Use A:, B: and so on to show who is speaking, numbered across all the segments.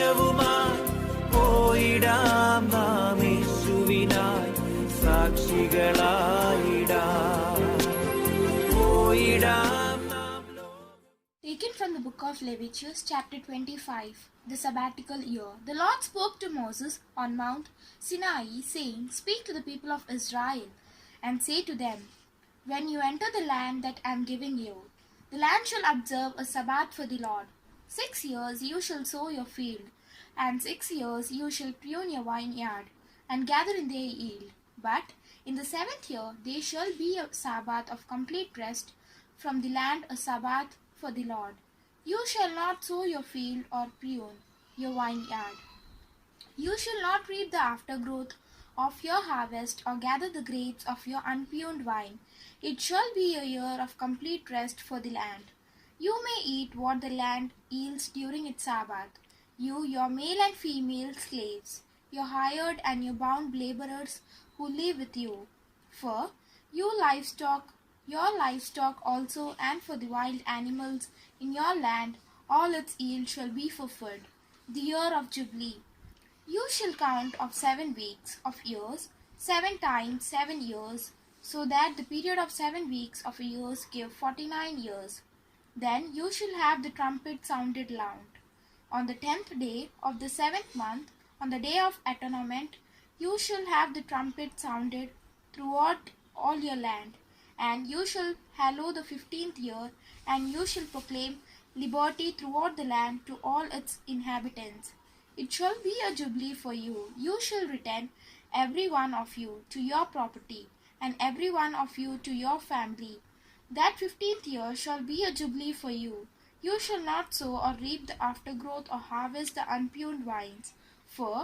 A: സാക്ഷ്യവുമായി പോയിടാം നാം യേശുവിനായി സാക്ഷികളായിടാം പോയിടാം നാം.
B: Taken from the book of Leviticus, chapter 25, the sabbatical year. The Lord spoke to Moses on Mount Sinai, saying, Speak to the people of Israel, and say to them, When you enter the land that I am giving you, the land shall observe a Sabbath for the Lord. 6 years you shall sow your field, and 6 years you shall prune your vineyard, and gather in their yield. But in the 7th year there shall be a Sabbath of complete rest from the land, a Sabbath for the Lord. You shall not sow your field or prune your vineyard. You shall not reap the aftergrowth of your harvest or gather the grapes of your unpruned vine. It shall be a year of complete rest for the land. You may eat what the land yields during its Sabbath, you, your male and female slaves, your hired and your bound laborers who live with you. For your livestock also, and for the wild animals in your land, all its yield shall be for food. The year of Jubilee. You shall count of 7 weeks of years, 7 times 7 years, so that the period of 7 weeks of years give 49 years. Then you shall have the trumpet sounded loud. On the 10th day of the 7th month, on the day of atonement, you shall have the trumpet sounded throughout all your land. And you shall hallow the 15th year, and you shall proclaim liberty throughout the land to all its inhabitants. It shall be a jubilee for you. You shall return every one of you to your property, and every one of you to your family. That 15th year shall be a jubilee for you. You shall not sow or reap the aftergrowth or harvest the unpruned vines, for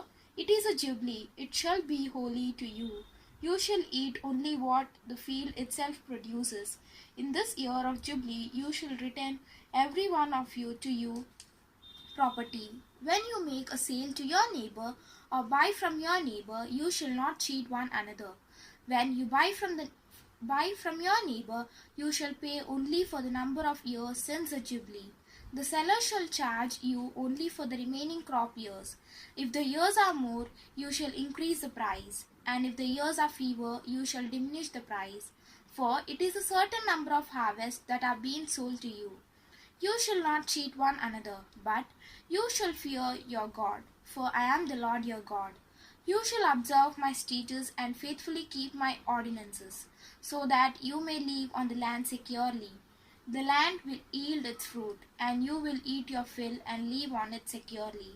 B: it is a jubilee. It shall be holy to you. You shall eat only what the field itself produces. In this year of Jubilee you shall return every one of you to your property. When you make a sale to your neighbor or buy from your neighbor, you shall not cheat one another. When you buy from your neighbor, you shall pay only for the number of years since the Jubilee. The seller shall charge you only for the remaining crop years. If the years are more, you shall increase the price, and if the years are fewer, you shall diminish the price. For it is a certain number of harvests that are being sold to you. You shall not cheat one another, but you shall fear your God, for I am the Lord your God. You shall observe my statutes and faithfully keep my ordinances, so that you may live on the land securely. The land will yield its fruit, and you will eat your fill and live on it securely.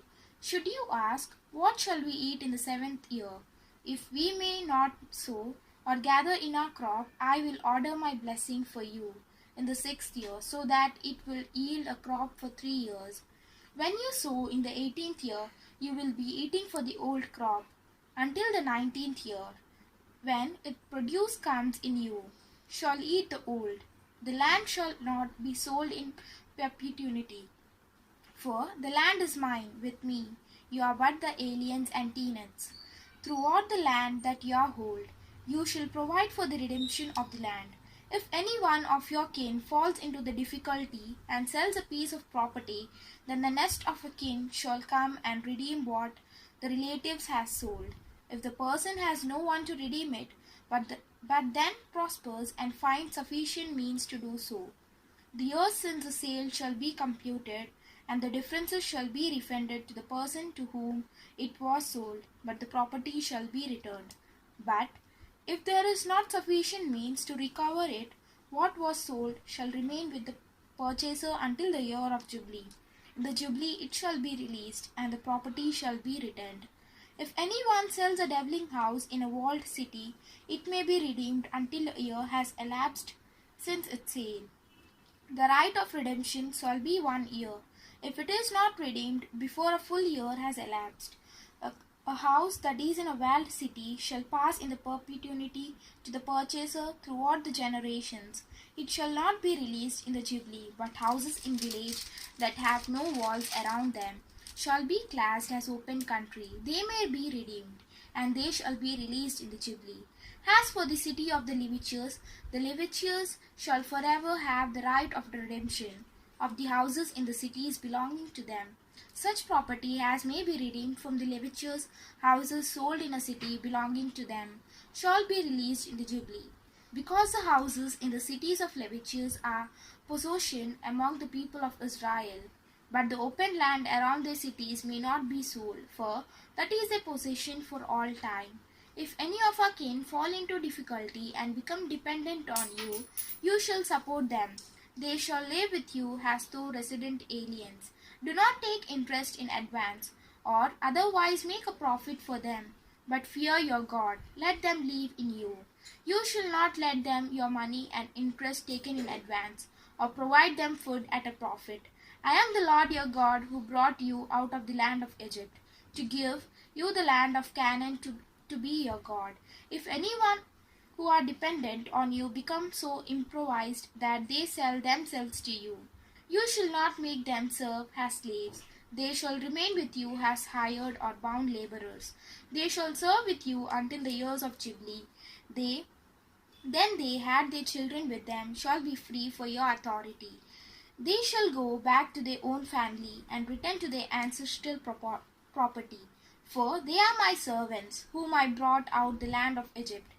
B: Should you ask, What shall we eat in the 7th year? If we may not sow or gather in our crop, I will order my blessing for you in the 6th year, so that it will yield a crop for 3 years. When you sow in the 18th year, you will be eating for the old crop until the 19th year. When its produce comes in, you shall eat the old. The land shall not be sold in perpetuity. For the land is mine with me. You are but the aliens and tenants. Throughout the land that you hold, you shall provide for the redemption of the land. If any one of your kin falls into the difficulty and sells a piece of property, then the next of a kin shall come and redeem what the relatives has sold. If the person has no one to redeem it, but then prospers and finds sufficient means to do so, the years since the sale shall be computed, and the differences shall be refunded to the person to whom it was sold, but the property shall be returned. But if there is not sufficient means to recover it, what was sold shall remain with the purchaser until the year of Jubilee. In the Jubilee it shall be released, and the property shall be returned. If anyone sells a dwelling house in a walled city, it may be redeemed until a year has elapsed since its sale. The right of redemption shall be 1 year. If it is not redeemed before a full year has elapsed, a house that is in a walled city shall pass in the perpetuity to the purchaser throughout the generations. It shall not be released in the Jubilee, but houses in village that have no walls around them shall be classed as open country. They may be redeemed, and they shall be released in the Jubilee. As for the city of the Levites shall forever have the right of the redemption of the houses in the cities belonging to them. Such property as may be redeemed from the levitures houses sold in a city belonging to them shall be released in the Jubilee. Because the houses in the cities of levitures are possession among the people of Israel, but the open land around their cities may not be sold, for that is a possession for all time. If any of our kin fall into difficulty and become dependent on you, you shall support them. They shall live with you as though resident aliens. Do not take interest in advance, or otherwise make a profit for them, but fear your God. Let them live in you. You shall not let them your money and interest taken in advance, or provide them food at a profit. I am the Lord your God who brought you out of the land of Egypt, to give you the land of Canaan to be your God. If anyone who are dependent on you become so improvised that they sell themselves to you, you shall not make them serve as slaves. They shall remain with you as hired or bound laborers. They shall serve with you until the years of Jubilee. Then they had their children with them shall be free for your authority. They shall go back to their own family and return to their ancestral property. For they are my servants, whom I brought out the land of Egypt.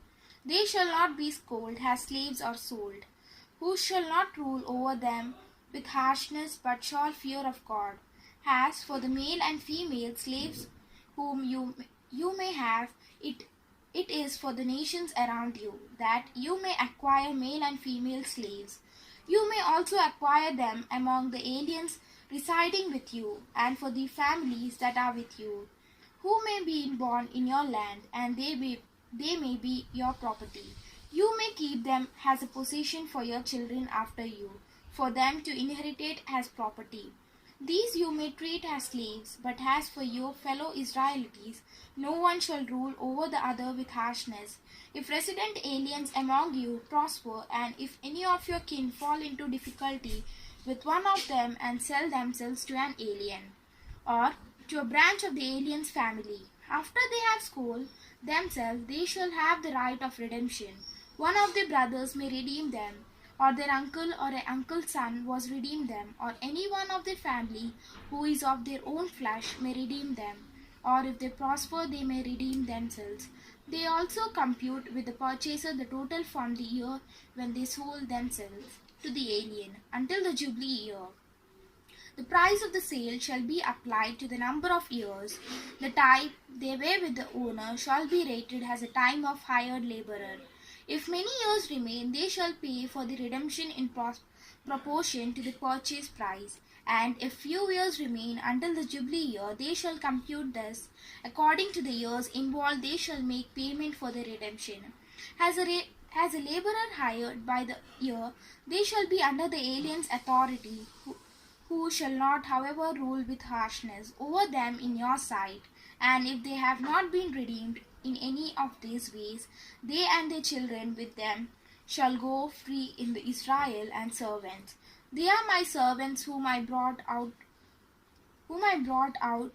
B: They shall not be sold as slaves or sold, who shall not rule over them with harshness, but shall fear of God. As for the male and female slaves whom you may have, it is for the nations around you, that you may acquire male and female slaves. You may also acquire them among the aliens residing with you, and for the families that are with you, who may be born in your land, and they may be your property. You may keep them as a possession for your children after you, for them to inherit it as property. These you may treat as slaves, but as for your fellow Israelites, no one shall rule over the other with harshness. If resident aliens among you prosper, and if any of your kin fall into difficulty with one of them and sell themselves to an alien, or to a branch of the alien's family, after they have sold themselves, they shall have the right of redemption. One of their brothers may redeem them, or their uncle or an uncle's son was redeem them, or any one of their family who is of their own flesh may redeem them, or if they prosper they may redeem themselves. They also compute with the purchaser the total from the year when they sold themselves to the alien until the Jubilee year. The price of the sale shall be applied to the number of years. The time they were with the owner shall be rated as a time of hired laborer. If many years remain, they shall pay for the redemption in proportion to the purchase price. And if few years remain until the Jubilee year, they shall compute this. According to the years involved, they shall make payment for the redemption. As a laborer hired by the year, they shall be under the alien's authority, who shall not, however, rule with harshness over them in your sight. And if they have not been redeemed in any of these ways, they and their children with them shall go free in the Israel and servants. They are my servants whom I brought out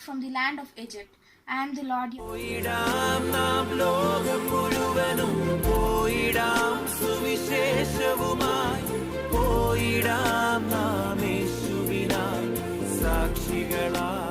B: from the land of Egypt. I am the Lord your
A: പോയിടാം നാം ലോകം മുഴുവനും പോയിടാം സുവിശേഷവുമായി പോയിടാം നാം യേശുവിനായി സാക്ഷികളായി